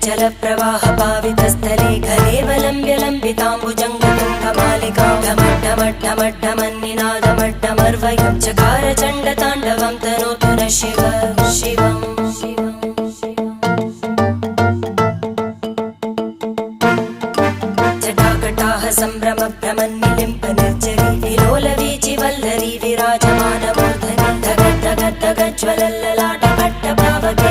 जलप्रवाह पावितस्थले घलेवलम्ब्य लम्बिताम्बुजङ्गतुङ्गमालिकां ढमड्ढमड्ढमड्ढमन्निनादमड्ढमर्वयं चकार चण्डताण्डवं तनोतु नः शिव शिवम् जटाकटाः सम्भ्रमभ्रमन्निलिम्प निर्जरी विलोलवीचिवल्लरी विराजमानमूर्धनि धगद्धगद्धगज्ज्वलल्ललाटभट्टभावगे